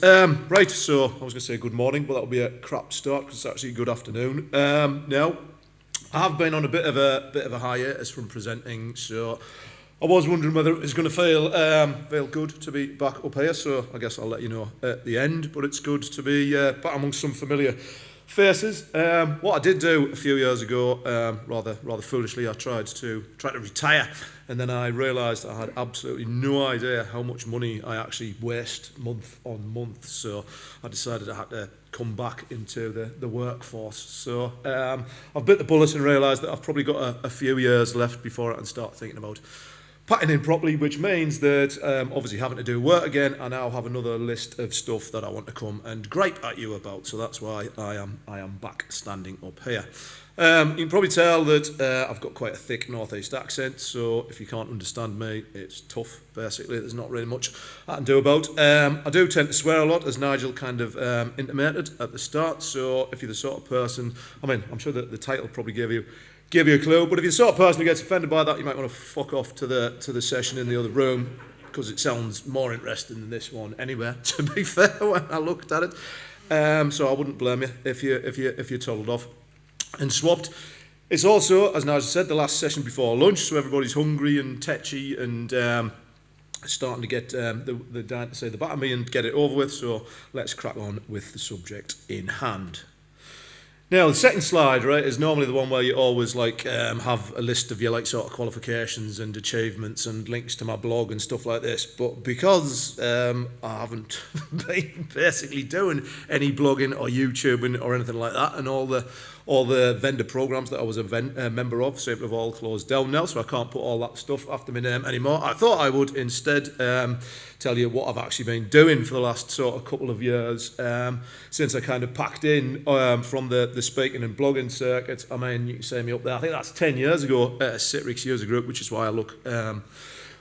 Right, so I was going to say good morning, but that would be a crap start because it's actually good afternoon. Now, I have been on a bit of a hiatus from presenting, so I was wondering whether it was going to feel good to be back up here. So I guess I'll let you know at the end. But it's good to be back amongst some familiar faces. What I did do a few years ago, rather foolishly, I tried to retire, and then I realised I had absolutely no idea how much money I actually waste month on month. So I decided I had to come back into the workforce. So I've bit the bullet and realised that I've probably got a few years left before I can start thinking about packing in properly, which means that obviously having to do work again, I now have another list of stuff that I want to come and gripe at you about. So that's why I am back standing up here. You can probably tell that I've got quite a thick northeast accent, so if you can't understand me, it's tough, basically. There's not really much I can do about. I do tend to swear a lot, as Nigel kind of intimated at the start, so if you're the sort of person, I mean, I'm sure that the title probably gave you a clue, but if you're the sort of person who gets offended by that, you might want to fuck off to the session in the other room, because it sounds more interesting than this one anyway, to be fair, when I looked at it. So I wouldn't blame you if you toddled off and swapped. It's also, as Nigel said, the last session before lunch, so everybody's hungry and tetchy and starting to get the down to say the back of me and get it over with, so let's crack on with the subject in hand. Now, the second slide, right, is normally the one where you always have a list of your sort of qualifications and achievements and links to my blog and stuff like this. But because I haven't been basically doing any blogging or YouTubing or anything like that, and all the vendor programs that I was a member of seem to have all closed down now, so I can't put all that stuff after my name anymore. I thought I would instead tell you what I've actually been doing for the last sort of couple of years since I kind of packed in from the speaking and blogging circuit. I mean, you can say me up there. I think that's 10 years ago at Citrix User Group, which is why I look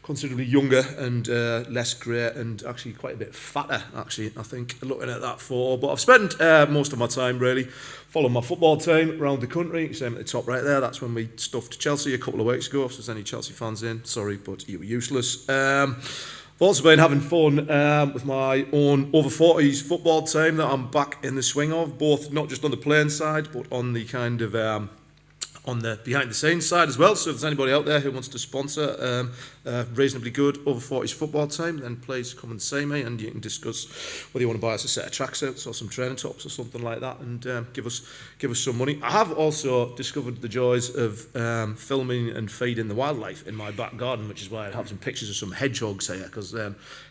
considerably younger and less grey and actually quite a bit fatter, actually, I think, looking at that photo. But I've spent most of my time, really, following my football team around the country. You can see them at the top right there. That's when we stuffed Chelsea a couple of weeks ago. If there's any Chelsea fans in, sorry, but you were useless. I've also been having fun with my own over 40s football team that I'm back in the swing of, both not just on the playing side, but on the kind of on the behind the scenes side as well. So if there's anybody out there who wants to sponsor a reasonably good over 40s football team, then please come and see me, and you can discuss whether you want to buy us a set of tracksuits or some training tops or something like that, and give us some money. I have also discovered the joys of filming and feeding the wildlife in my back garden, which is why I have some pictures of some hedgehogs here, because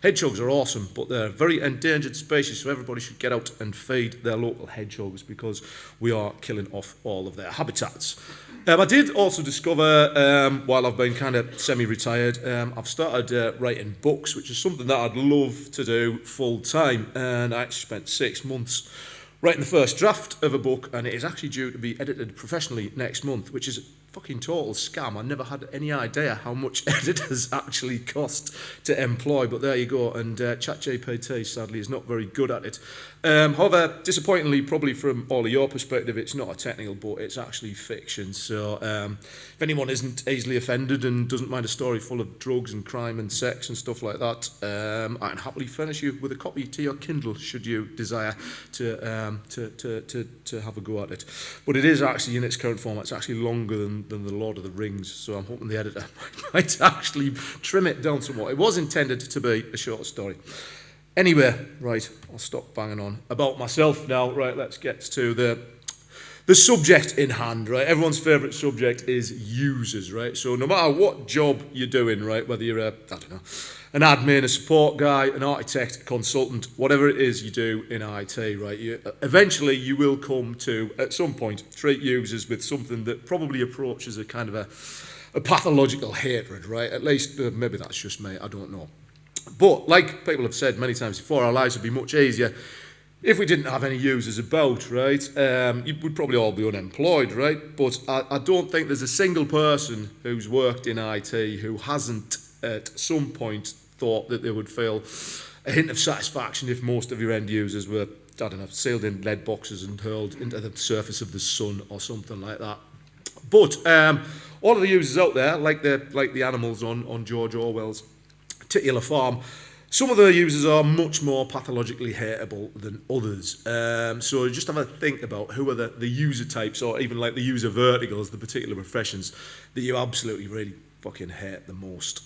hedgehogs are awesome, but they're a very endangered species, so everybody should get out and feed their local hedgehogs, because we are killing off all of their habitats. I did also discover, while I've been kind of semi-retired, I've started writing books, which is something that I'd love to do full-time, and I actually spent 6 months writing the first draft of a book, and it is actually due to be edited professionally next month, which is a fucking total scam. I never had any idea how much editors actually cost to employ, but there you go, and ChatGPT sadly is not very good at it. However, disappointingly, probably from all of your perspective, it's not a technical book, it's actually fiction, so if anyone isn't easily offended and doesn't mind a story full of drugs and crime and sex and stuff like that, I can happily furnish you with a copy to your Kindle should you desire to have a go at it. But it is actually, in its current format, it's actually longer than the Lord of the Rings, so I'm hoping the editor might actually trim it down somewhat. It was intended to be a short story. Anyway, right, I'll stop banging on about myself now. Right, let's get to the subject in hand, right? Everyone's favourite subject is users, right? So no matter what job you're doing, right, whether you're an admin, a support guy, an architect, a consultant, whatever it is you do in IT, right, eventually you will come to, at some point, treat users with something that probably approaches a kind of a pathological hatred, right? At least, maybe that's just me, I don't know. But, like people have said many times before, our lives would be much easier if we didn't have any users about, right? We'd probably all be unemployed, right? But I don't think there's a single person who's worked in IT who hasn't at some point thought that they would feel a hint of satisfaction if most of your end users were, I don't know, sealed in lead boxes and hurled into the surface of the sun or something like that. But all of the users out there, like the animals on George Orwell's titular farm, Some of the users are much more pathologically hateable than others. So just have a think about who are the user types, or even like the user verticals, the particular professions that you absolutely really fucking hate the most.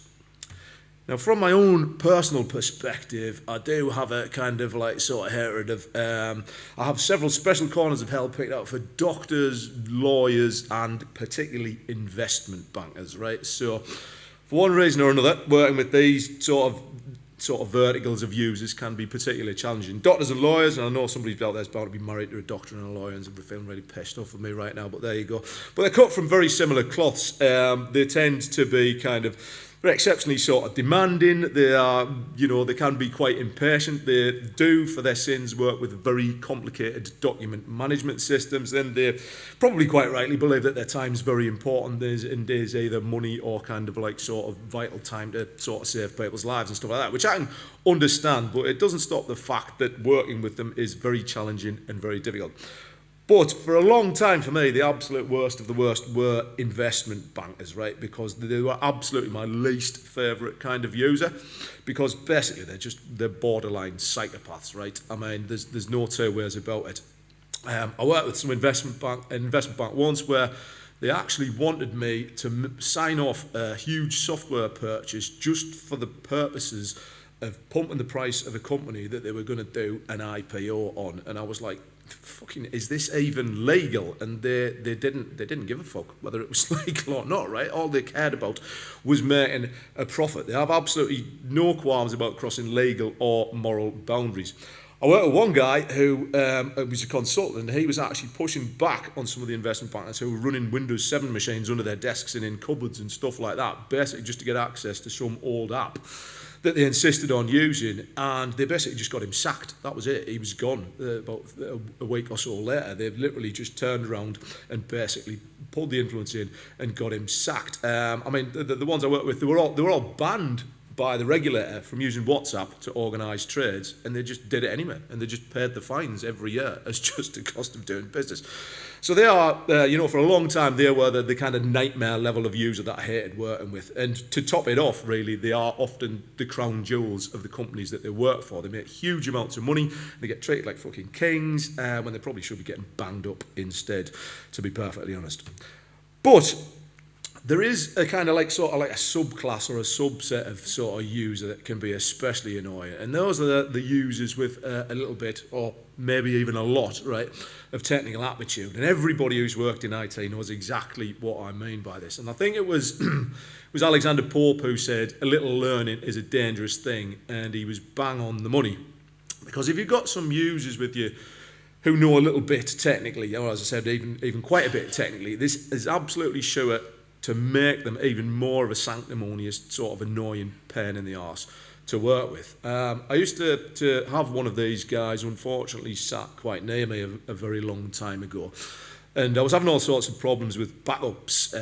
Now, from my own personal perspective, I do have a kind of like sort of hatred of, I have several special corners of hell picked out for doctors, lawyers, and particularly investment bankers, right? So, for one reason or another, working with these sort of verticals of users can be particularly challenging. Doctors and lawyers, and I know somebody out there's bound to be married to a doctor and a lawyer and they're feeling really pissed off with me right now, but there you go. But they're cut from very similar cloths. They tend to be kind of they're exceptionally sort of demanding. They are, they can be quite impatient. They do, for their sins, work with very complicated document management systems. And they probably quite rightly believe that their time's very important. There's either money or kind of like sort of vital time to sort of save people's lives and stuff like that, which I can understand, but it doesn't stop the fact that working with them is very challenging and very difficult. But for a long time for me, the absolute worst of the worst were investment bankers, right? Because they were absolutely my least favourite kind of user, because basically they're borderline psychopaths, right? I mean, there's no two ways about it. I worked with some investment bank once where they actually wanted me to sign off a huge software purchase just for the purposes of pumping the price of a company that they were going to do an IPO on, and I was like, fucking, is this even legal? And they didn't give a fuck whether it was legal or not, right? All they cared about was making a profit. They have absolutely no qualms about crossing legal or moral boundaries. I worked with one guy who was a consultant, and he was actually pushing back on some of the investment bankers who were running Windows 7 machines under their desks and in cupboards and stuff like that, basically just to get access to some old app that they insisted on using, and they basically just got him sacked. That was it. He was gone about a week or so later. They've literally just turned around and basically pulled the influence in and got him sacked. I mean, the ones I worked with, they were all banned by the regulator from using WhatsApp to organise trades, and they just did it anyway, and they just paid the fines every year as just the cost of doing business. So they are, for a long time, they were the kind of nightmare level of user that I hated working with. And to top it off, really, they are often the crown jewels of the companies that they work for. They make huge amounts of money. They get treated like fucking kings when they probably should be getting banged up instead, to be perfectly honest. But there is a kind of like sort of like a subclass or a subset of sort of user that can be especially annoying, and those are the users with a little bit, or maybe even a lot, right, of technical aptitude. And everybody who's worked in IT knows exactly what I mean by this. And I think it was Alexander Pope who said a little learning is a dangerous thing, and he was bang on the money. Because if you've got some users with you who know a little bit technically, or as I said, even quite a bit technically, this is absolutely sure to make them even more of a sanctimonious, sort of annoying pain in the arse to work with. I used to have one of these guys, unfortunately sat quite near me a very long time ago. And I was having all sorts of problems with backups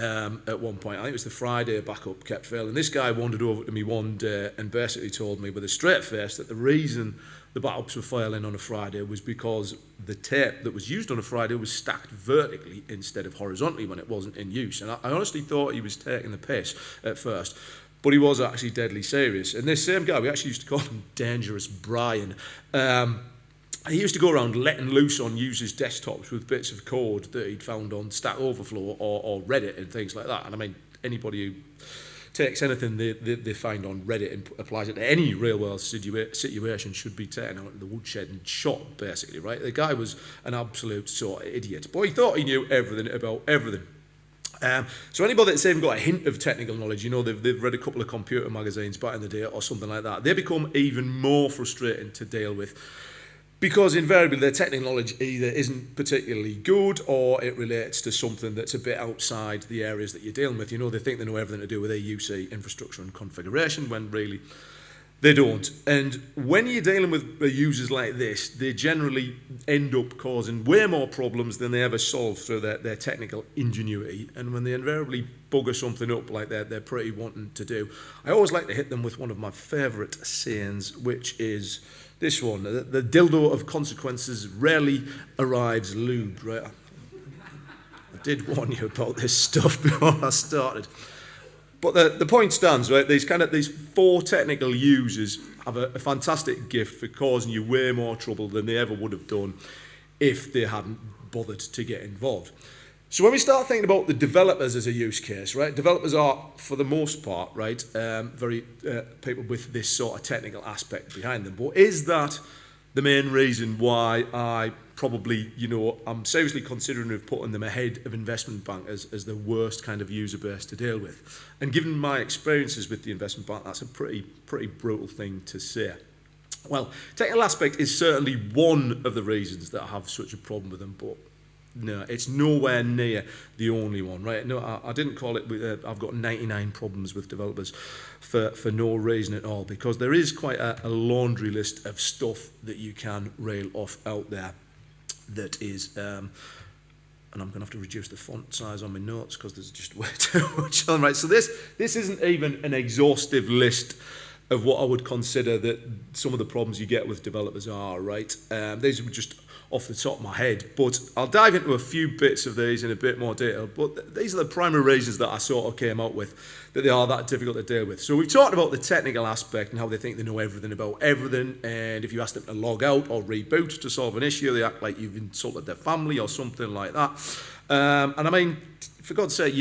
at one point. I think it was the Friday backup kept failing. This guy wandered over to me one day and basically told me with a straight face that the reason the backups were failing on a Friday was because the tape that was used on a Friday was stacked vertically instead of horizontally when it wasn't in use. And I honestly thought he was taking the piss at first, but he was actually deadly serious. And this same guy, we actually used to call him Dangerous Brian. He used to go around letting loose on users' desktops with bits of code that he'd found on Stack Overflow or Reddit and things like that. And I mean, anybody who takes anything they find on Reddit and applies it to any real-world situation should be taken out of the woodshed and shot, basically, right? The guy was an absolute sort of idiot. But he thought he knew everything about everything. So anybody that's even got a hint of technical knowledge, they've read a couple of computer magazines back in the day or something like that, they become even more frustrating to deal with. Because invariably their technical knowledge either isn't particularly good or it relates to something that's a bit outside the areas that you're dealing with. They think they know everything to do with EUC infrastructure and configuration when really they don't. And when you're dealing with users like this, they generally end up causing way more problems than they ever solve through their technical ingenuity. And when they invariably bugger something up like they're pretty wanting to do, I always like to hit them with one of my favourite sayings, which is this one: the dildo of consequences rarely arrives lubed, right? I did warn you about this stuff before I started. But the point stands, right? These four technical users have a fantastic gift for causing you way more trouble than they ever would have done if they hadn't bothered to get involved. So when we start thinking about the developers as a use case, right, developers are, for the most part, right, very people with this sort of technical aspect behind them. But is that the main reason why I probably, I'm seriously considering of putting them ahead of investment bankers as the worst kind of user base to deal with? And given my experiences with the investment bank, that's a pretty brutal thing to say. Well, technical aspect is certainly one of the reasons that I have such a problem with them, but no, it's nowhere near the only one, right? No, I didn't call it, I've got 99 problems with developers for no reason at all, because there is quite a laundry list of stuff that you can rail off out there that is, and I'm going to have to reduce the font size on my notes because there's just way too much on, right? So this isn't even an exhaustive list of what I would consider that some of the problems you get with developers are, right? These are just off the top of my head, but I'll dive into a few bits of these in a bit more detail, but these are the primary reasons that I sort of came out with, that they are that difficult to deal with. So we've talked about the technical aspect and how they think they know everything about everything, and if you ask them to log out or reboot to solve an issue, they act like you've insulted their family or something like that. And I mean, for God's sake,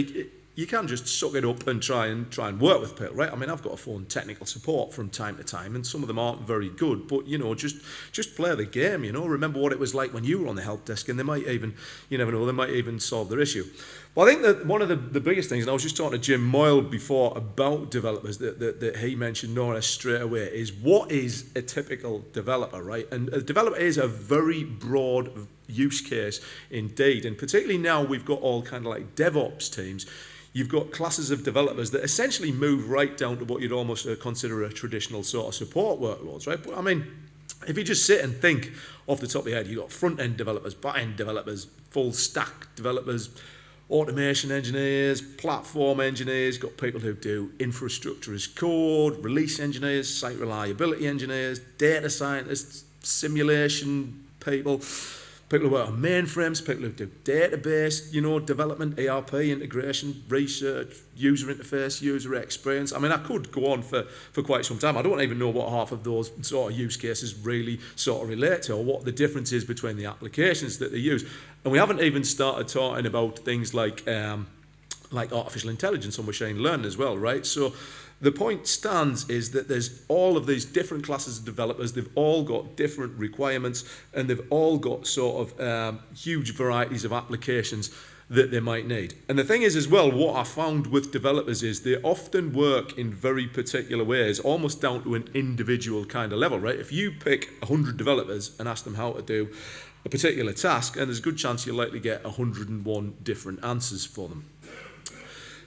you can just suck it up and try and work with people, right? I mean, I've got to phone technical support from time to time, and some of them aren't very good, but, just play the game, Remember what it was like when you were on the help desk, and they might even, you never know, they might even solve their issue. Well, I think that one of the biggest things, and I was just talking to Jim Moyle before about developers that he mentioned more or less straight away, is what is a typical developer, right? And a developer is a very broad use case indeed, and particularly now we've got all kind of like DevOps teams. You've got classes of developers that essentially move right down to what you'd almost consider a traditional sort of support workloads, right? But I mean, if you just sit and think off the top of your head, you've got front-end developers, back-end developers, full-stack developers, automation engineers, platform engineers, you've got people who do infrastructure as code, release engineers, site reliability engineers, data scientists, simulation people who work on mainframes, people who do database, development, ERP, integration, research, user interface, user experience. I mean, I could go on for quite some time. I don't even know what half of those sort of use cases really sort of relate to, or what the difference is between the applications that they use. And we haven't even started talking about things like artificial intelligence or machine learning as well, right? So the point stands is that there's all of these different classes of developers. They've all got different requirements, and they've all got sort of huge varieties of applications that they might need. And the thing is as well, what I found with developers is they often work in very particular ways, almost down to an individual kind of level, right? If you pick 100 developers and ask them how to do a particular task, and there's a good chance you'll likely get 101 different answers for them.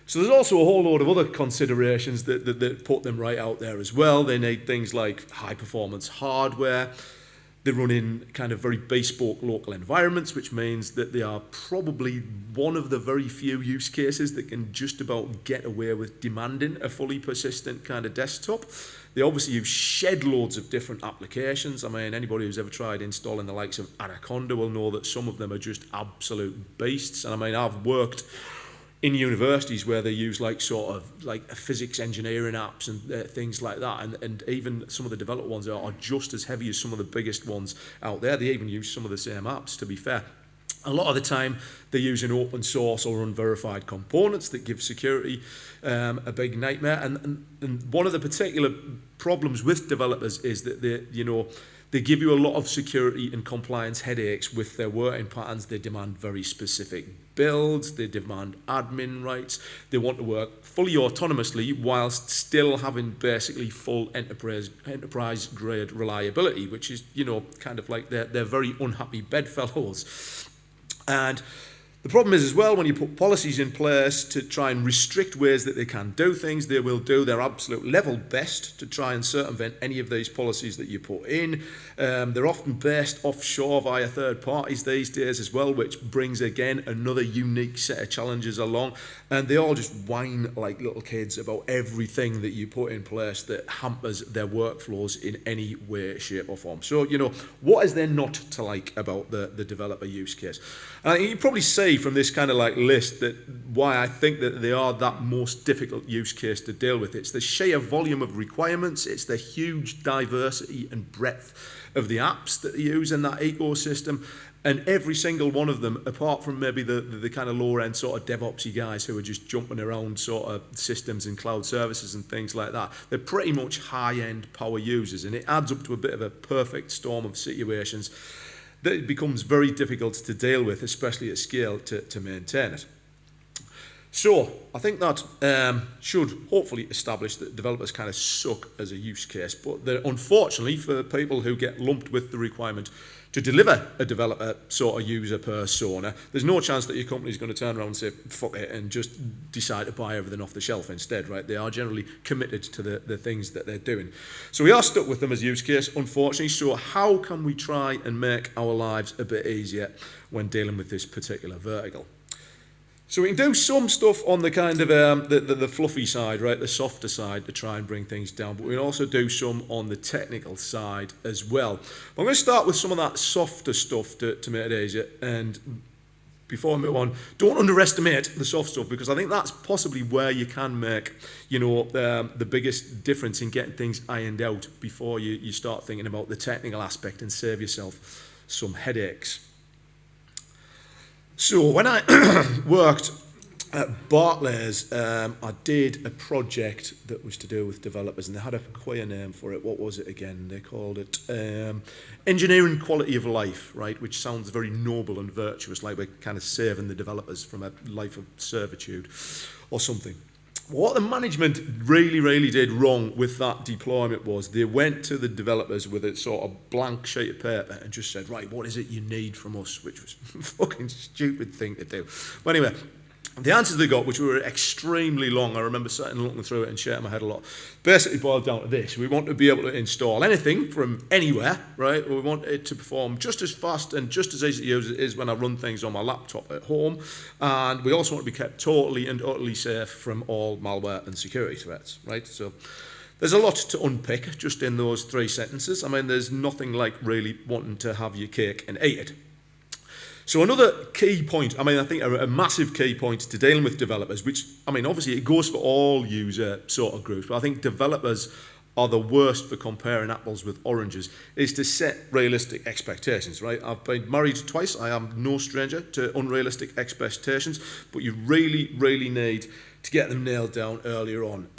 So there's also a whole load of other considerations that put them right out there as well. They need things like high-performance hardware. They run in kind of very bespoke local environments, which means that they are probably one of the very few use cases that can just about get away with demanding a fully persistent kind of desktop. They obviously use shed loads of different applications. I mean, anybody who's ever tried installing the likes of Anaconda will know that some of them are just absolute beasts. And I mean, I've worked in universities where they use like sort of like physics engineering apps and things like that, and even some of the developed ones are just as heavy as some of the biggest ones out there. They even use some of the same apps, to be fair. A lot of the time they're using open source or unverified components that give security a big nightmare, and one of the particular problems with developers is that they give you a lot of security and compliance headaches with their working patterns. They demand very specific builds, they demand admin rights, they want to work fully autonomously whilst still having basically full enterprise grade reliability, which is, kind of like they're very unhappy bedfellows. And the problem is as well, when you put policies in place to try and restrict ways that they can do things, they will do their absolute level best to try and circumvent any of these policies that you put in. They're often based offshore via third parties these days as well, which brings again another unique set of challenges along. And they all just whine like little kids about everything that you put in place that hampers their workflows in any way, shape or form. So, what is there not to like about the developer use case? You probably see see from this kind of like list that why I think that they are that most difficult use case to deal with. It's the sheer volume of requirements, it's the huge diversity and breadth of the apps that they use in that ecosystem, and every single one of them, apart from maybe the kind of lower end sort of DevOpsy guys who are just jumping around sort of systems and cloud services and things like that, they're pretty much high-end power users, and it adds up to a bit of a perfect storm of situations that it becomes very difficult to deal with, especially at scale, to maintain it. So I think that should hopefully establish that developers kind of suck as a use case, but unfortunately for people who get lumped with the requirement to deliver a developer sort of user persona, there's no chance that your company's going to turn around and say, fuck it, and just decide to buy everything off the shelf instead, right? They are generally committed to the things that they're doing. So we are stuck with them as use case, unfortunately. So how can we try and make our lives a bit easier when dealing with this particular vertical? So we can do some stuff on the kind of the fluffy side, right, the softer side, to try and bring things down, but we can also do some on the technical side as well. But I'm going to start with some of that softer stuff to make it easier, and before I move on, don't underestimate the soft stuff, because I think that's possibly where you can make, you know, the biggest difference in getting things ironed out before you start thinking about the technical aspect and save yourself some headaches. So when I worked at Barclays, I did a project that was to do with developers, and they had a queer name for it. What was it again? They called it Engineering Quality of Life, right? Which sounds very noble and virtuous, like we're kind of saving the developers from a life of servitude or something. What the management really did wrong with that deployment was they went to the developers with a sort of blank sheet of paper and just said, right, what is it you need from us? Which was a fucking stupid thing to do. But anyway, the answers they got, which were extremely long, I remember sitting and looking through it and shaking my head a lot, basically boiled down to this. We want to be able to install anything from anywhere, right? We want it to perform just as fast and just as easy to use as it is when I run things on my laptop at home. And we also want to be kept totally and utterly safe from all malware and security threats, right? So there's a lot to unpick just in those 3 sentences. I mean, there's nothing like really wanting to have your cake and eat it. So another key point, I mean, I think a massive key point to dealing with developers, which, I mean, obviously it goes for all user sort of groups, but I think developers are the worst for comparing apples with oranges, is to set realistic expectations, right? I've been married twice. I am no stranger to unrealistic expectations, but you really need to get them nailed down earlier on.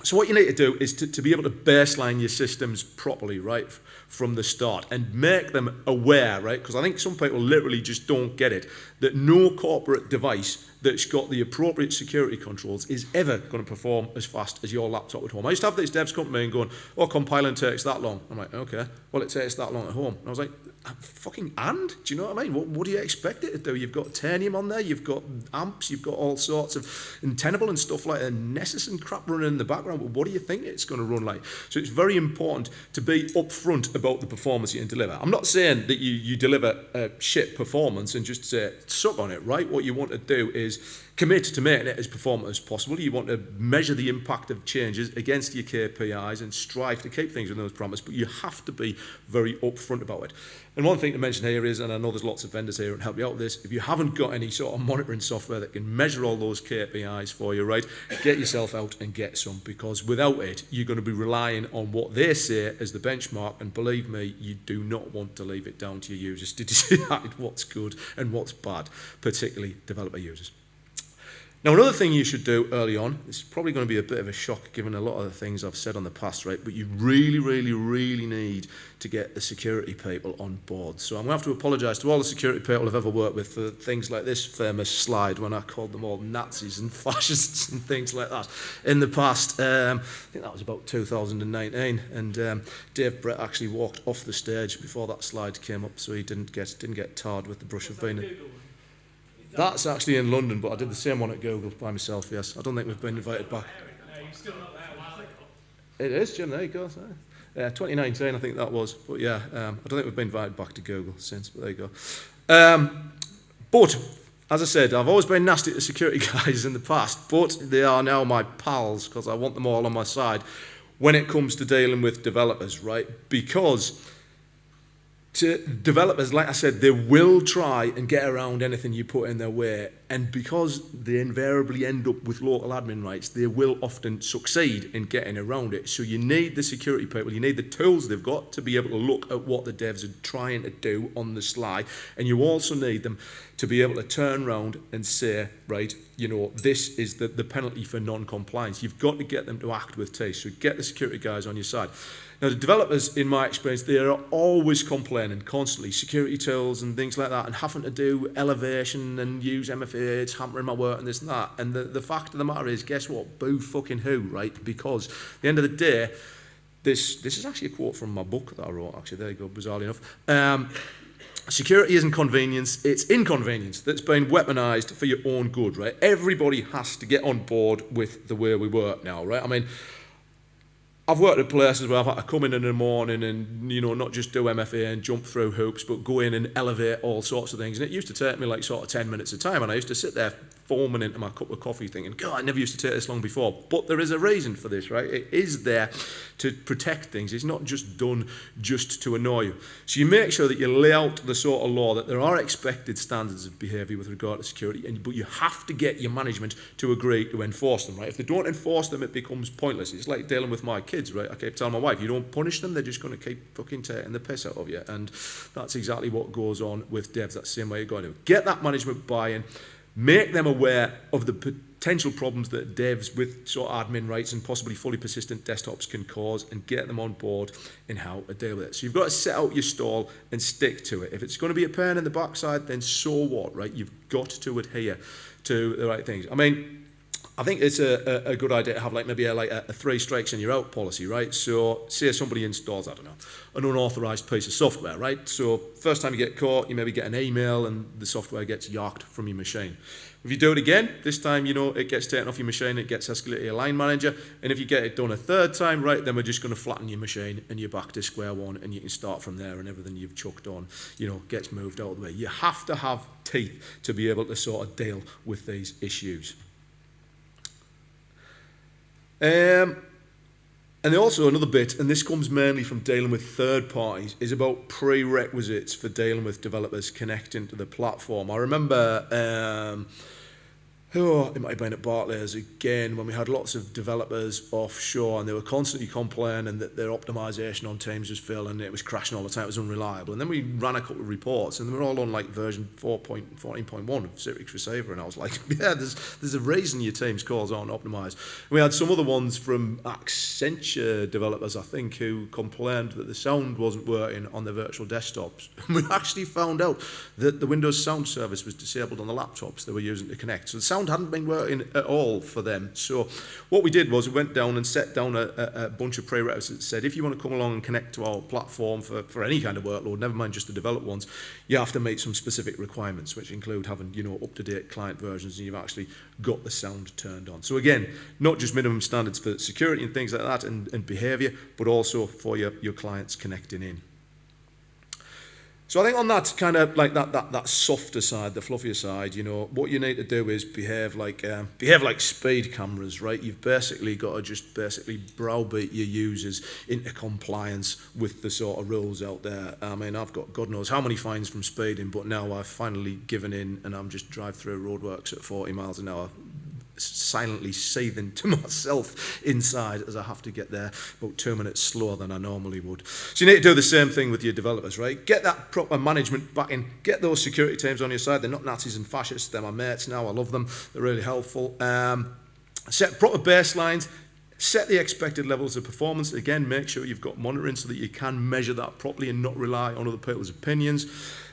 So what you need to do is to be able to baseline your systems properly, right, from the start, and make them aware, right, because I think some people literally just don't get it, that no corporate device that's got the appropriate security controls is ever going to perform as fast as your laptop at home. I used to have this devs company and going, oh, compiling takes that long. I'm like, okay, well, it takes that long at home. And I was like, fucking and? Do you know what I mean? What do you expect it to do? You've got Tanium on there, you've got amps, you've got all sorts of Tenable and stuff like that, Nessus and crap running in the background, but what do you think it's going to run like? So it's very important to be upfront about the performance you can deliver. I'm not saying that you deliver a shit performance and just say, suck on it, right? What you want to do is commit to making it as performant as possible. You want to measure the impact of changes against your KPIs and strive to keep things within those parameters, but you have to be very upfront about it. And one thing to mention here is, and I know there's lots of vendors here who can help you out with this, if you haven't got any sort of monitoring software that can measure all those KPIs for you, right, get yourself out and get some, because without it, you're going to be relying on what they say as the benchmark, and believe me, you do not want to leave it down to your users to decide what's good and what's bad, particularly developer users. Now, another thing you should do early on, this is probably going to be a bit of a shock given a lot of the things I've said on the past, right, but you really need to get the security people on board. So I'm going to have to apologise to all the security people I've ever worked with for things like this famous slide when I called them all Nazis and fascists and things like that in the past. I think that was about 2019, and Dave Brett actually walked off the stage before that slide came up, so he didn't get tarred with the brush of being... That's actually in London, but I did the same one at Google by myself, yes. I don't think we've been invited back. No, you're still not there a while ago. It is, Jim, there you go. 2019, I think that was. But yeah, I don't think we've been invited back to Google since, but there you go. But, as I said, I've always been nasty to security guys in the past, but they are now my pals, because I want them all on my side when it comes to dealing with developers, right? Because to developers, like I said, they will try and get around anything you put in their way, and because they invariably end up with local admin rights, they will often succeed in getting around it. So you need the security people, you need the tools they've got to be able to look at what the devs are trying to do on the sly, and you also need them to be able to turn around and say, right, you know, this is the penalty for non-compliance. You've got to get them to act with taste, so get the security guys on your side. Now, the developers, in my experience, they are always complaining constantly, security tools and things like that, and having to do elevation and use MFA, it's hampering my work and this and that. And the fact of the matter is, guess what? Boo fucking who, right? Because at the end of the day, this is actually a quote from my book that I wrote, actually. There you go, bizarrely enough. Security isn't convenience, it's inconvenience that's been weaponized for your own good, right? Everybody has to get on board with the way we work now, right? I mean, I've worked at places where I've had to come in the morning and, you know, not just do MFA and jump through hoops, but go in and elevate all sorts of things. And it used to take me like sort of 10 minutes of time, and I used to sit there foaming into my cup of coffee thinking, God, I never used to take this long before. But there is a reason for this, right? It is there to protect things. It's not just done just to annoy you. So you make sure that you lay out the sort of law that there are expected standards of behaviour with regard to security, but you have to get your management to agree to enforce them, right? If they don't enforce them, it becomes pointless. It's like dealing with my kids, right? I keep telling my wife, you don't punish them, they're just going to keep fucking taking the piss out of you. And that's exactly what goes on with devs. That's the same way you're going to get that management buy-in. Make them aware of the potential problems that devs with sort of admin rights and possibly fully persistent desktops can cause, and get them on board in how to deal with it. So you've got to set out your stall and stick to it. If it's going to be a pain in the backside, then so what, right? You've got to adhere to the right things. I mean, I think it's a good idea to have like maybe a 3 strikes and you're out policy, right? So say somebody installs, I don't know, an unauthorized piece of software, right? So first time you get caught, you maybe get an email and the software gets yacked from your machine. If you do it again, this time, you know, it gets taken off your machine, it gets escalated to your line manager, and if you get it done a 3rd time, right, then we're just going to flatten your machine and you're back to square one, and you can start from there, and everything you've chucked on, you know, gets moved out of the way. You have to have teeth to be able to sort of deal with these issues. And also another bit, and this comes mainly from dealing with third parties, is about prerequisites for dealing with developers connecting to the platform. I remember, it might have been at Barclays again, when we had lots of developers offshore and they were constantly complaining that their optimization on Teams was failing, it was crashing all the time, it was unreliable. And then we ran a couple of reports and they were all on like version 4.14.1 of Citrix Receiver, and I was like, yeah, there's a reason your Teams calls aren't optimized. And we had some other ones from Accenture developers, I think, who complained that the sound wasn't working on their virtual desktops. And we actually found out that the Windows sound service was disabled on the laptops they were using to connect. So the sound hadn't been working at all for them. So what we did was we went down and set down a bunch of prerequisites that said, if you want to come along and connect to our platform for any kind of workload, never mind just the developed ones, you have to meet some specific requirements, which include having, you know, up-to-date client versions, and you've actually got the sound turned on. So again, not just minimum standards for security and things like that and behavior, but also for your clients connecting in. So I think on that kind of like that softer side, the fluffier side, you know, what you need to do is behave like speed cameras, right? You've basically got to just browbeat your users into compliance with the sort of rules out there. I mean, I've got God knows how many fines from speeding, but now I've finally given in and I'm just drive through roadworks at 40 miles an hour, silently seething to myself inside as I have to get there about 2 minutes slower than I normally would. So you need to do the same thing with your developers, right? Get that proper management back in. Get those security teams on your side. They're not Nazis and fascists. They're my mates now. I love them. They're really helpful. Set proper baselines. Set the expected levels of performance. Again, make sure you've got monitoring so that you can measure that properly and not rely on other people's opinions.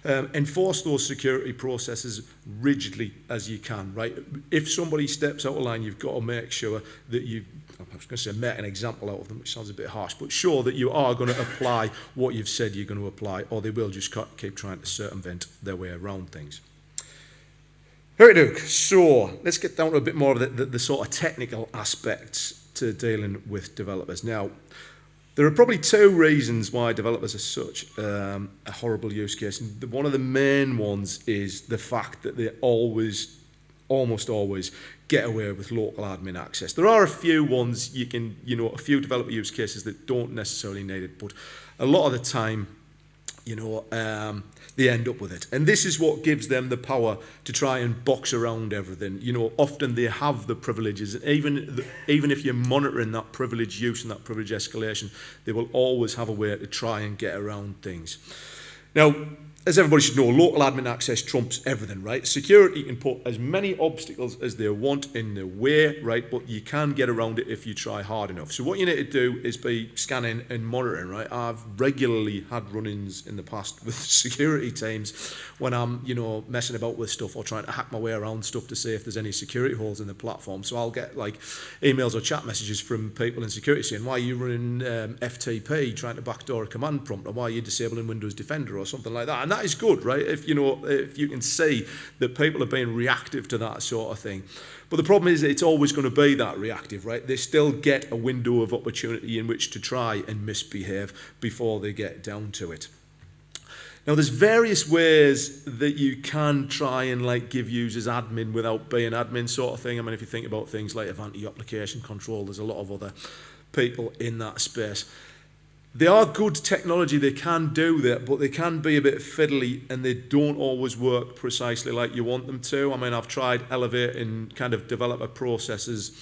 Enforce those security processes rigidly as you can, right? If somebody steps out of line, you've got to make sure that I was going to say make an example out of them, which sounds a bit harsh, but sure that you are going to apply what you've said you're going to apply, or they will just keep trying to circumvent their way around things. Very good. So let's get down to a bit more of the sort of technical aspects to dealing with developers. Now, there are probably 2 reasons why developers are such a horrible use case. And one of the main ones is the fact that they almost always get away with local admin access. There are a few ones a few developer use cases that don't necessarily need it, but a lot of the time, they end up with it. And this is what gives them the power to try and box around everything. Often they have the privileges, and even if you're monitoring that privilege use and that privilege escalation, they will always have a way to try and get around things. Now, as everybody should know, local admin access trumps everything, right? Security can put as many obstacles as they want in the way, right? But you can get around it if you try hard enough. So what you need to do is be scanning and monitoring, right? I've regularly had run-ins in the past with security teams when I'm, messing about with stuff or trying to hack my way around stuff to see if there's any security holes in the platform. So I'll get like emails or chat messages from people in security saying, why are you running FTP, trying to backdoor a command prompt, or why are you disabling Windows Defender or something like that? And that is good, right? If you can see that people are being reactive to that sort of thing. But the problem is it's always going to be that reactive, right? They still get a window of opportunity in which to try and misbehave before they get down to it. Now, there's various ways that you can try and give users admin without being admin sort of thing. I mean, if you think about things like Avanti application control, there's a lot of other people in that space. They are good technology, they can do that, but they can be a bit fiddly and they don't always work precisely like you want them to. I mean, I've tried elevating kind of developer processes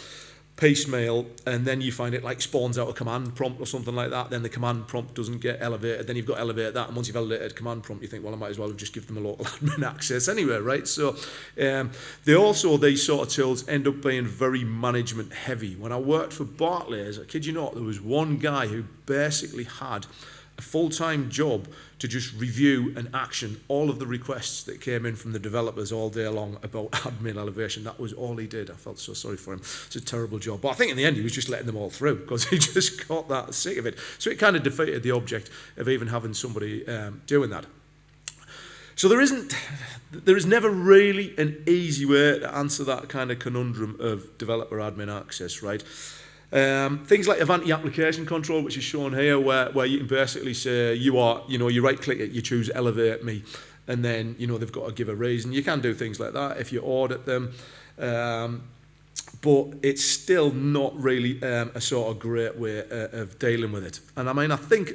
piecemeal, and then you find it spawns out a command prompt or something like that, then the command prompt doesn't get elevated, then you've got to elevate that, and once you've elevated command prompt, you think, well, I might as well just give them a local admin access anyway, right? So these sort of tools end up being very management heavy. When I worked for Barclays, I kid you not, there was one guy who basically had a full-time job to just review and action all of the requests that came in from the developers all day long about admin elevation. That was all he did. I felt so sorry for him. It's a terrible job. But I think in the end he was just letting them all through because he just got that sick of it. So it kind of defeated the object of even having somebody doing that. So there is never really an easy way to answer that kind of conundrum of developer admin access, right? Things like Avanti application control, which is shown here, where you can basically say you right click it, you choose elevate me, and then they've got to give a reason. You can do things like that if you audit them, but it's still not really a sort of great way of dealing with it. And I mean, I think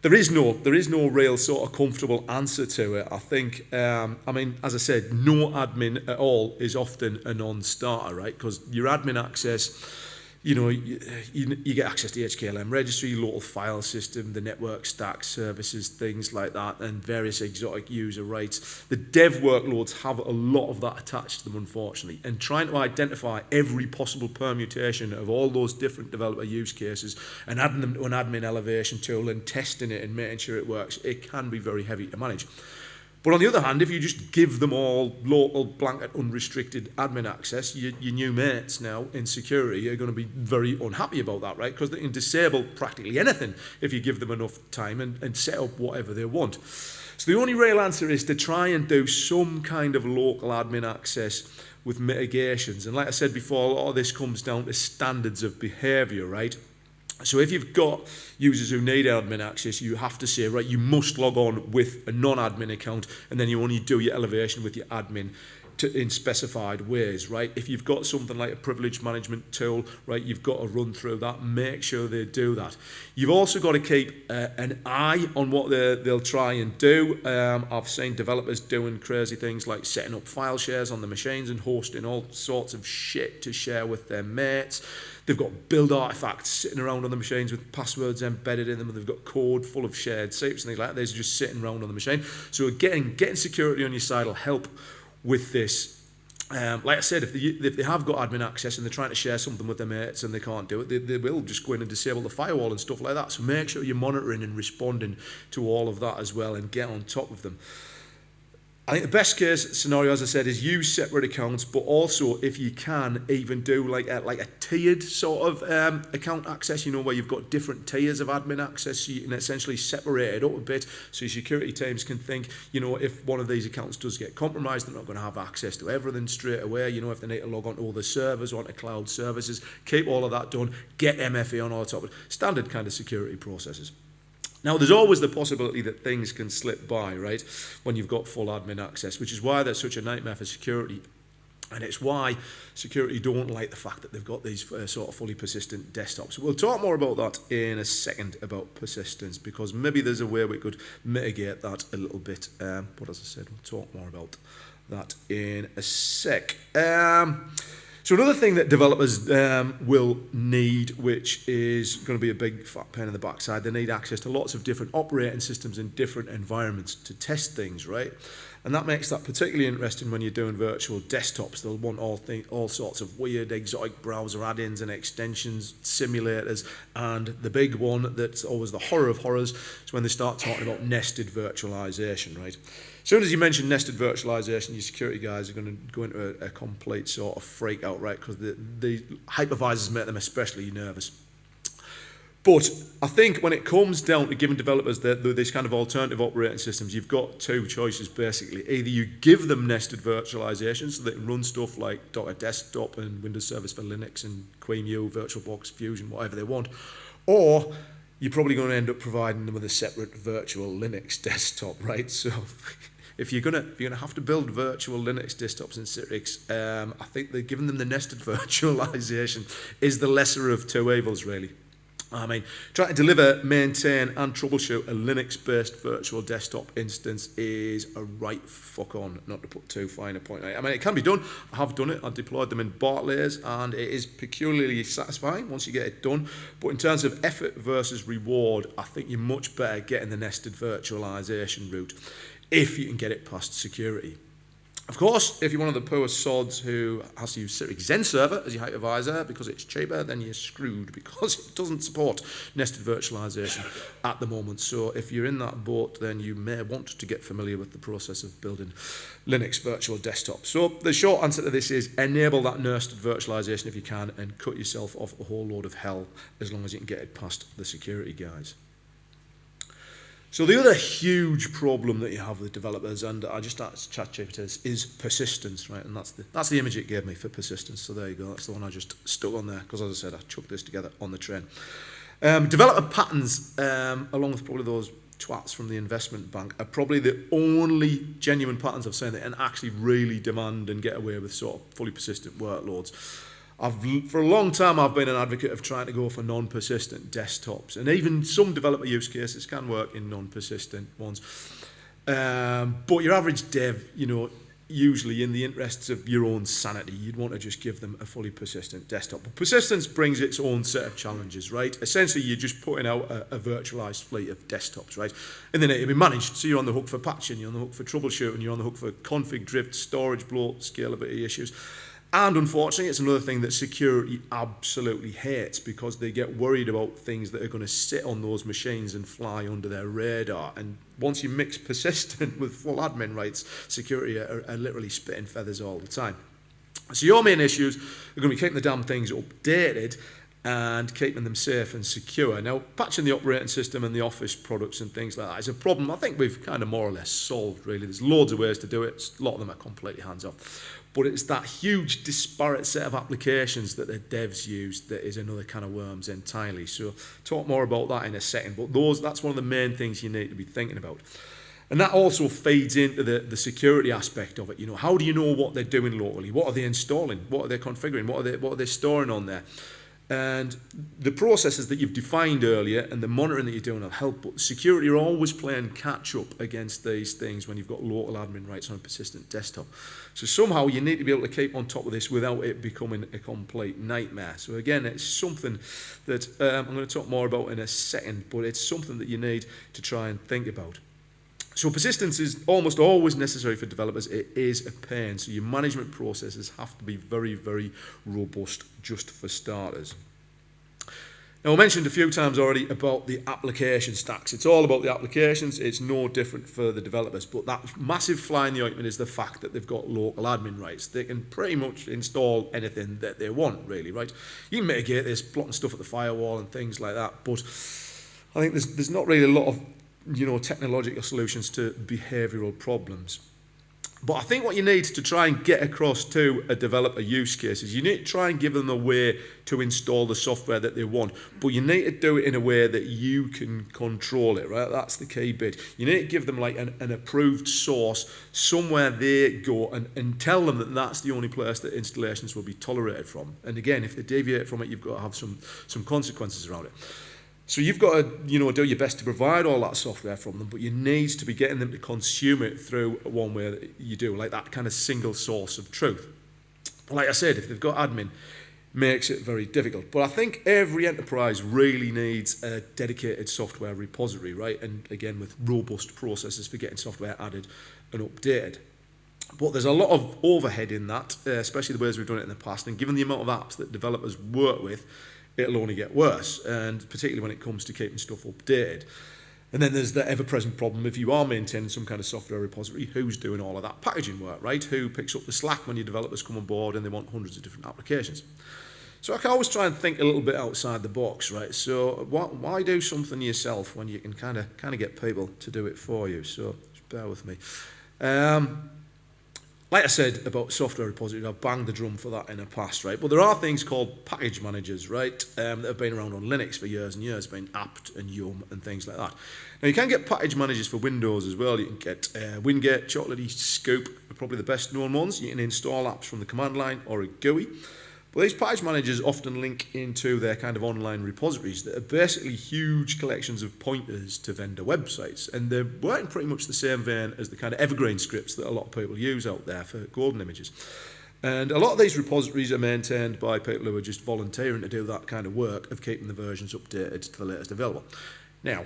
there is no real sort of comfortable answer to it. I think, as I said, no admin at all is often a non-starter, right? Because your admin access, you get access to the HKLM registry, local file system, the network stack services, things like that, and various exotic user rights. The dev workloads have a lot of that attached to them, unfortunately, and trying to identify every possible permutation of all those different developer use cases and adding them to an admin elevation tool and testing it and making sure it works, it can be very heavy to manage. But on the other hand, if you just give them all local, blanket, unrestricted admin access, your new mates now in security are going to be very unhappy about that, right? Because they can disable practically anything if you give them enough time and set up whatever they want. So the only real answer is to try and do some kind of local admin access with mitigations. And like I said before, a lot of this comes down to standards of behavior, right? So if you've got users who need admin access, you have to say, right, you must log on with a non-admin account, and then you only do your elevation with your admin in specified ways, right? If you've got something like a privilege management tool, right, you've got to run through that, make sure they do that. You've also got to keep an eye on what they'll try and do. I've seen developers doing crazy things like setting up file shares on the machines and hosting all sorts of shit to share with their mates. They've got build artifacts sitting around on the machines with passwords embedded in them, and they've got code full of shared secrets and things like that. They're just sitting around on the machine. So getting security on your side will help with this. Like I said, if they have got admin access and they're trying to share something with their mates and they can't do it, they will just go in and disable the firewall and stuff like that. So make sure you're monitoring and responding to all of that as well and get on top of them. I think the best case scenario, as I said, is use separate accounts, but also, if you can, even do like a tiered sort of account access, where you've got different tiers of admin access, so you can essentially separate it up a bit, so your security teams can think, if one of these accounts does get compromised, they're not going to have access to everything straight away. If they need to log on to all the servers, onto cloud services, keep all of that done, get MFA on all top of it. Standard kind of security processes. Now, there's always the possibility that things can slip by, right, when you've got full admin access, which is why there's such a nightmare for security And it's why security don't like the fact that they've got these sort of fully persistent desktops. We'll talk more about that in a second, about persistence, because maybe there's a way we could mitigate that a little bit. But as I said, we'll talk more about that in a sec. So another thing that developers will need, which is going to be a big fat pain in the backside, they need access to lots of different operating systems in different environments to test things, right? And that makes that particularly interesting when you're doing virtual desktops. They'll want all sorts of weird, exotic browser add-ins and extensions, simulators, and the big one that's always the horror of horrors is when they start talking about nested virtualization, right? As soon as you mention nested virtualization, your security guys are going to go into a complete sort of freak out, right? Because the hypervisors make them especially nervous. But I think when it comes down to giving developers this kind of alternative operating systems, you've got two choices basically. Either you give them nested virtualization so they can run stuff like Docker Desktop and Windows Service for Linux and QEMU, VirtualBox, Fusion, whatever they want, or you're probably going to end up providing them with a separate virtual Linux desktop, right? So if you're gonna have to build virtual Linux desktops in Citrix, I think that giving them the nested virtualization is the lesser of two evils, really. I mean, trying to deliver, maintain and troubleshoot a Linux-based virtual desktop instance is a right fuck on, not to put too fine a point on it. I mean, it can be done. I have done it. I've deployed them in Bartleys and it is peculiarly satisfying once you get it done. But in terms of effort versus reward, I think you're much better getting the nested virtualization route if you can get it past security. Of course, if you're one of the poor sods who has to use Citrix Xen Server as your hypervisor because it's cheaper, then you're screwed because it doesn't support nested virtualization at the moment. So if you're in that boat, then you may want to get familiar with the process of building Linux virtual desktops. So the short answer to this is enable that nested virtualization if you can and cut yourself off a whole load of hell as long as you can get it past the security guys. So the other huge problem that you have with developers, and I just asked ChatGPT, is persistence, right? And that's the image it gave me for persistence. So there you go. That's the one I just stuck on there because, as I said, I chucked this together on the train. Developer patterns, along with probably those twats from the investment bank, are probably the only genuine patterns I've seen that can actually really demand and get away with sort of fully persistent workloads. For a long time, I've been an advocate of trying to go for non-persistent desktops, and even some developer use cases can work in non-persistent ones. But your average dev, usually in the interests of your own sanity, you'd want to just give them a fully persistent desktop. But persistence brings its own set of challenges, right? Essentially, you're just putting out a virtualized fleet of desktops, right? And they need to be managed. So you're on the hook for patching, you're on the hook for troubleshooting, you're on the hook for config drift, storage bloat, scalability issues. And unfortunately, it's another thing that security absolutely hates because they get worried about things that are going to sit on those machines and fly under their radar. And once you mix persistent with full admin rights, security are literally spitting feathers all the time. So your main issues are going to be keeping the damn things updated and keeping them safe and secure. Now, patching the operating system and the Office products and things like that is a problem I think we've kind of more or less solved, really. There's loads of ways to do it. A lot of them are completely hands-off. But it's that huge disparate set of applications that the devs use that is another can of worms entirely. So talk more about that in a second. But that's one of the main things you need to be thinking about. And that also feeds into the security aspect of it. How do you know what they're doing locally? What are they installing? What are they configuring? What are they storing on there? And the processes that you've defined earlier and the monitoring that you're doing will help, but security are always playing catch up against these things when you've got local admin rights on a persistent desktop. So somehow you need to be able to keep on top of this without it becoming a complete nightmare. So again, it's something that I'm going to talk more about in a second, but it's something that you need to try and think about. So persistence is almost always necessary for developers. It is a pain. So your management processes have to be very, very robust just for starters. Now, I mentioned a few times already about the application stacks. It's all about the applications. It's no different for the developers. But that massive fly in the ointment is the fact that they've got local admin rights. They can pretty much install anything that they want, really, right? You can mitigate this, blocking stuff at the firewall and things like that. But I think there's not really a lot of technological solutions to behavioural problems. But I think what you need to try and get across to a developer use case is you need to try and give them a way to install the software that they want, but you need to do it in a way that you can control it, right? That's the key bit. You need to give them like an approved source, somewhere they go and tell them that that's the only place that installations will be tolerated from. And again, if they deviate from it, you've got to have some consequences around it. So you've got to, do your best to provide all that software from them, but you need to be getting them to consume it through one way that you do, like that kind of single source of truth. Like I said, if they've got admin, makes it very difficult. But I think every enterprise really needs a dedicated software repository, right? And again, with robust processes for getting software added and updated. But there's a lot of overhead in that, especially the ways we've done it in the past. And given the amount of apps that developers work with, it'll only get worse, and particularly when it comes to keeping stuff updated. And then there's the ever-present problem, if you are maintaining some kind of software repository, who's doing all of that packaging work, right? Who picks up the slack when your developers come on board and they want hundreds of different applications? So I can always try and think a little bit outside the box, right? So why do something yourself when you can kind of get people to do it for you? So just bear with me. Like I said about software repositories, I've banged the drum for that in the past, right? But there are things called package managers, right, that have been around on Linux for years and years, been apt and yum and things like that. Now, you can get package managers for Windows as well. You can get Wingate, Chocolatey, Scoop, are probably the best known ones. You can install apps from the command line or a GUI. But these package managers often link into their kind of online repositories that are basically huge collections of pointers to vendor websites. And they're working pretty much the same vein as the kind of evergreen scripts that a lot of people use out there for golden images. And a lot of these repositories are maintained by people who are just volunteering to do that kind of work of keeping the versions updated to the latest available. Now,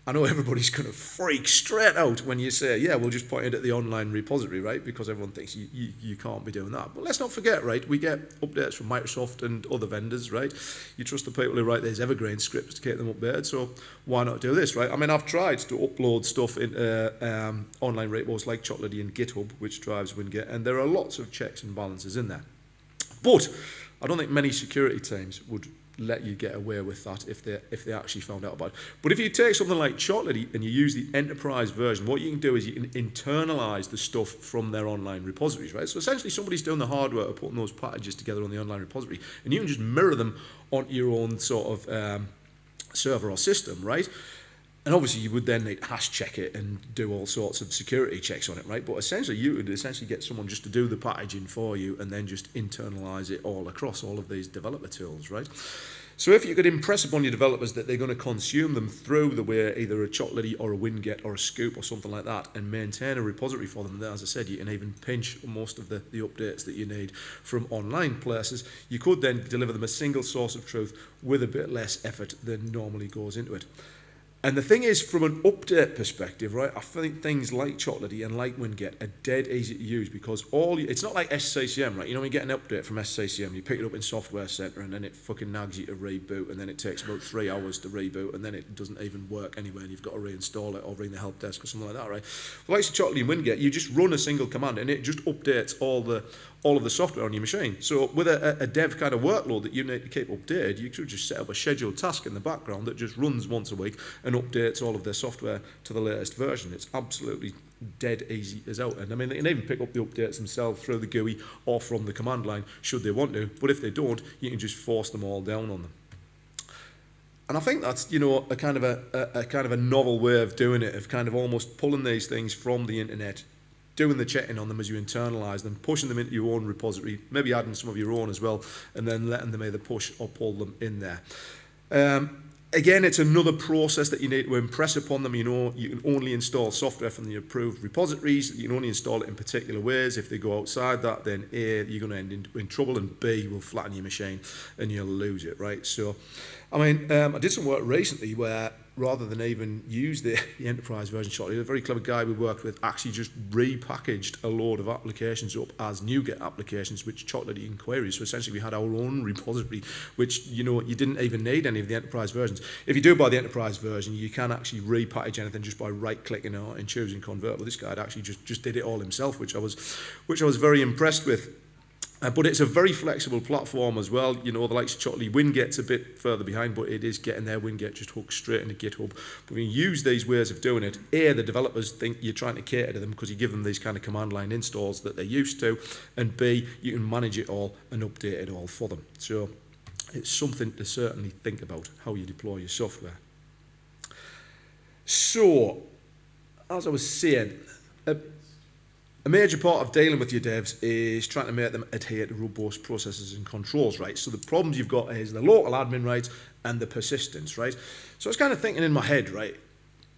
I know everybody's going to freak straight out when you say, yeah, we'll just point it at the online repository, right? Because everyone thinks you can't be doing that. But let's not forget, right? We get updates from Microsoft and other vendors, right? You trust the people who write these evergreen scripts to keep them updated, so why not do this, right? I mean, I've tried to upload stuff into online repos like Chocolatey and GitHub, which drives Wingate, and there are lots of checks and balances in there. But I don't think many security teams would let you get away with that if they actually found out about it. But if you take something like Chocolatey and you use the enterprise version, what you can do is you can internalize the stuff from their online repositories, right? So essentially somebody's doing the hard work of putting those packages together on the online repository, and you can just mirror them onto your own sort of server or system, right? And obviously you would then need to hash check it and do all sorts of security checks on it, right? But essentially you would essentially get someone just to do the packaging for you and then just internalize it all across all of these developer tools, right? So if you could impress upon your developers that they're going to consume them through the way either a Chocolatey or a Wingate or a Scoop or something like that and maintain a repository for them, then, as I said, you can even pinch most of the updates that you need from online places. You could then deliver them a single source of truth with a bit less effort than normally goes into it. And the thing is, from an update perspective, right, I think things like Chocolatey and like Wingate are dead easy to use because it's not like SCCM, right? You know, when you get an update from SCCM, you pick it up in Software Center and then it fucking nags you to reboot and then it takes about 3 hours to reboot and then it doesn't even work anyway and you've got to reinstall it or ring the help desk or something like that, right? Well, like Chocolatey and Wingate, you just run a single command and it just updates all of the software on your machine. So with a dev kind of workload that you need to keep updated, you could just set up a scheduled task in the background that just runs once a week and updates all of their software to the latest version. It's absolutely dead easy as out. And I mean, they can even pick up the updates themselves through the GUI or from the command line should they want to. But if they don't, you can just force them all down on them. And I think that's, you know, a kind of a novel way of doing it, of kind of almost pulling these things from the internet, doing the checking on them as you internalize them, pushing them into your own repository, maybe adding some of your own as well, and then letting them either push or pull them in there. Again, it's another process that you need to impress upon them. You know, you can only install software from the approved repositories. You can only install it in particular ways. If they go outside that, then A, you're going to end in trouble, and B, will flatten your machine and you'll lose it, right? So, I mean, I did some work recently where rather than even use the enterprise version shortly, a very clever guy we worked with actually just repackaged a load of applications up as NuGet applications, which Chocolatey in queries. So essentially we had our own repository, which, you know, you didn't even need any of the enterprise versions. If you do buy the enterprise version, you can actually repackage anything just by right-clicking and choosing convert. But this guy had actually just did it all himself, which I was very impressed with. But it's a very flexible platform as well. You know, the likes of Chotley, Wingate's a bit further behind, but it is getting there. Wingate just hooks straight into GitHub. But when you use these ways of doing it, A, the developers think you're trying to cater to them because you give them these kind of command line installs that they're used to, and B, you can manage it all and update it all for them. So it's something to certainly think about, how you deploy your software. So, as I was saying, a major part of dealing with your devs is trying to make them adhere to robust processes and controls, right? So the problems you've got is the local admin rights and the persistence, right? So I was kind of thinking in my head, right?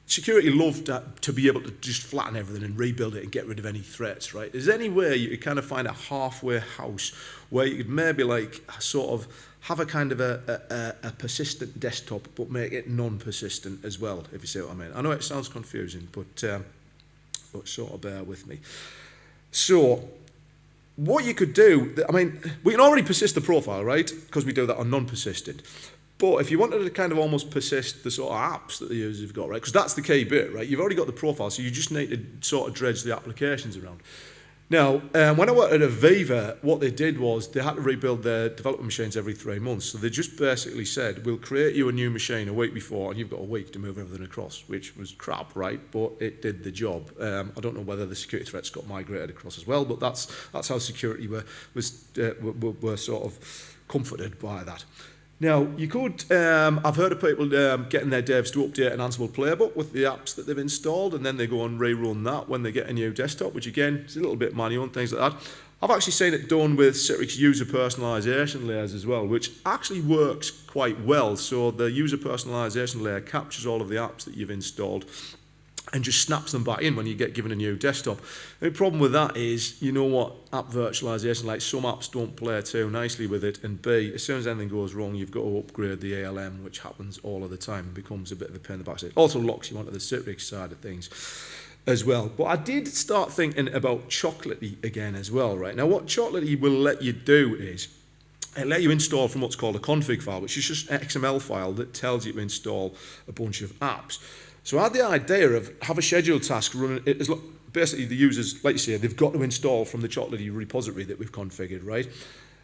Security love to be able to just flatten everything and rebuild it and get rid of any threats, right? Is there any way you could kind of find a halfway house where you could maybe like sort of have a kind of a persistent desktop but make it non-persistent as well, if you see what I mean? I know it sounds confusing, but sort of bear with me. So, what you could do, I mean, we can already persist the profile, right? Because we do that on non-persistent. But if you wanted to kind of almost persist the sort of apps that the users have got, right? Because that's the key bit, right? You've already got the profile, so you just need to sort of dredge the applications around. Now, when I worked at Aviva, what they did was they had to rebuild their development machines every 3 months. So they just basically said, we'll create you a new machine a week before, and you've got a week to move everything across, which was crap, right? But it did the job. I don't know whether the security threats got migrated across as well, but that's how security were sort of comforted by that. Now, you could, I've heard of people getting their devs to update an Ansible playbook with the apps that they've installed, and then they go and rerun that when they get a new desktop, which again, is a little bit manual and things like that. I've actually seen it done with Citrix user personalization layers as well, which actually works quite well. So the user personalization layer captures all of the apps that you've installed and just snaps them back in when you get given a new desktop. The problem with that is, you know what, app virtualization, like some apps don't play too nicely with it, and B, as soon as anything goes wrong, you've got to upgrade the ALM, which happens all of the time and becomes a bit of a pain in the backside. Also locks you onto the Citrix side of things as well. But I did start thinking about Chocolatey again as well, right? Now what Chocolatey will let you do is, it'll let you install from what's called a config file, which is just an XML file that tells you to install a bunch of apps. So I had the idea of have a scheduled task running, basically the users, like you say, they've got to install from the Chocolatey repository that we've configured, right?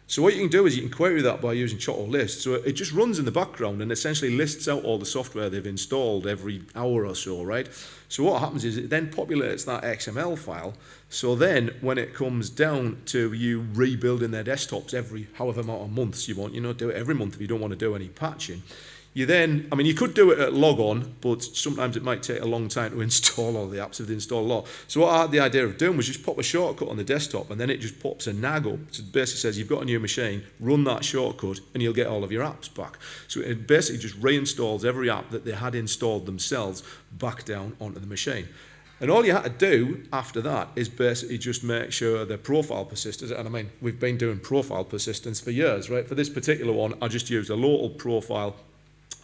So what you can do is you can query that by using Choco list. So it just runs in the background and essentially lists out all the software they've installed every hour or so, right? So what happens is it then populates that XML file. So then when it comes down to you rebuilding their desktops every however amount of months you want, you know, do it every month if you don't want to do any patching. You then, I mean, you could do it at logon, but sometimes it might take a long time to install all the apps if they install a lot. So what I had the idea of doing was just pop a shortcut on the desktop, and then it just pops a nag up. So it basically says, you've got a new machine, run that shortcut, and you'll get all of your apps back. So it basically just reinstalls every app that they had installed themselves back down onto the machine. And all you had to do after that is basically just make sure the profile persisted. And I mean, we've been doing profile persistence for years, right? For this particular one, I just used a local profile,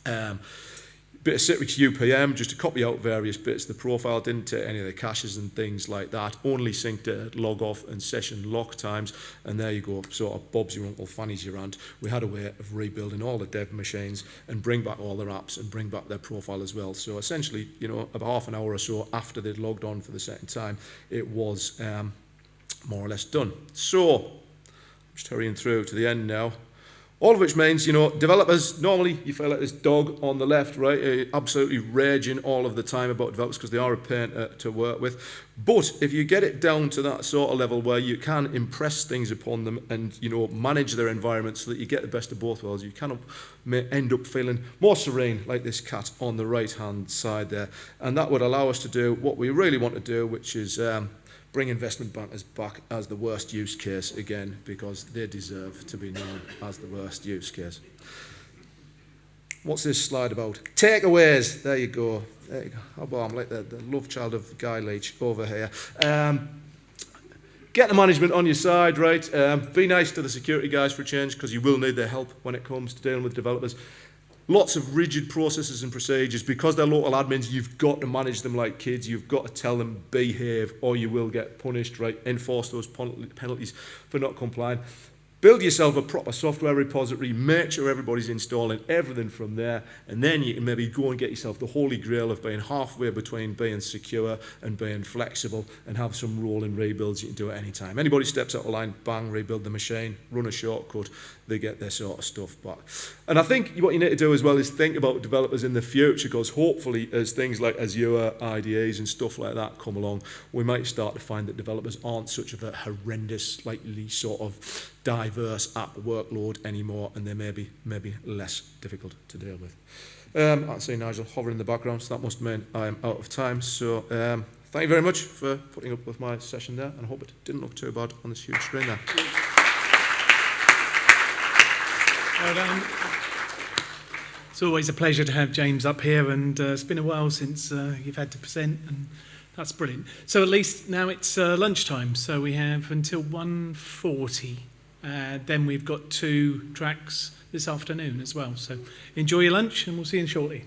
bit of Citrix UPM just to copy out various bits of the profile, didn't take any of the caches and things like that, only synced it at log off and session lock times, and there you go, sort of Bob's your uncle, Fanny's your aunt. We had a way of rebuilding all the dev machines and bring back all their apps and bring back their profile as well. So essentially, you know, about half an hour or so after they'd logged on for the second time, it was more or less done. So, I'm just hurrying through to the end now. All of which means, you know, developers, normally you feel like this dog on the left, right, absolutely raging all of the time about developers because they are a pain to work with. But if you get it down to that sort of level where you can impress things upon them and, you know, manage their environment so that you get the best of both worlds, you kind of may end up feeling more serene like this cat on the right-hand side there. And that would allow us to do what we really want to do, which is bring investment bankers back as the worst use case again, because they deserve to be known as the worst use case. What's this slide about? Takeaways. There you go. There you go. How about I'm like the love child of Guy Leach over here. Get the management on your side, right? Be nice to the security guys for a change, because you will need their help when it comes to dealing with developers. Lots of rigid processes and procedures. Because they're local admins, you've got to manage them like kids. You've got to tell them behave or you will get punished, right? Enforce those penalties for not complying. Build yourself a proper software repository, make sure everybody's installing everything from there, and then you can maybe go and get yourself the holy grail of being halfway between being secure and being flexible, and have some rolling rebuilds you can do at any time. Anybody steps out of line, bang, rebuild the machine, run a shortcut, they get their sort of stuff back. And I think what you need to do as well is think about developers in the future, because hopefully as things like Azure IDEs and stuff like that come along, we might start to find that developers aren't such of a horrendous, slightly sort of diverse app workload anymore, and they may be less difficult to deal with. I can see Nigel hovering in the background, so that must mean I am out of time. So thank you very much for putting up with my session there, and I hope it didn't look too bad on this huge screen there. Well done. It's always a pleasure to have James up here, and it's been a while since you've had to present, and that's brilliant. So at least now it's lunchtime, so we have until 1:40. Then we've got 2 tracks this afternoon as well. So enjoy your lunch, and we'll see you shortly.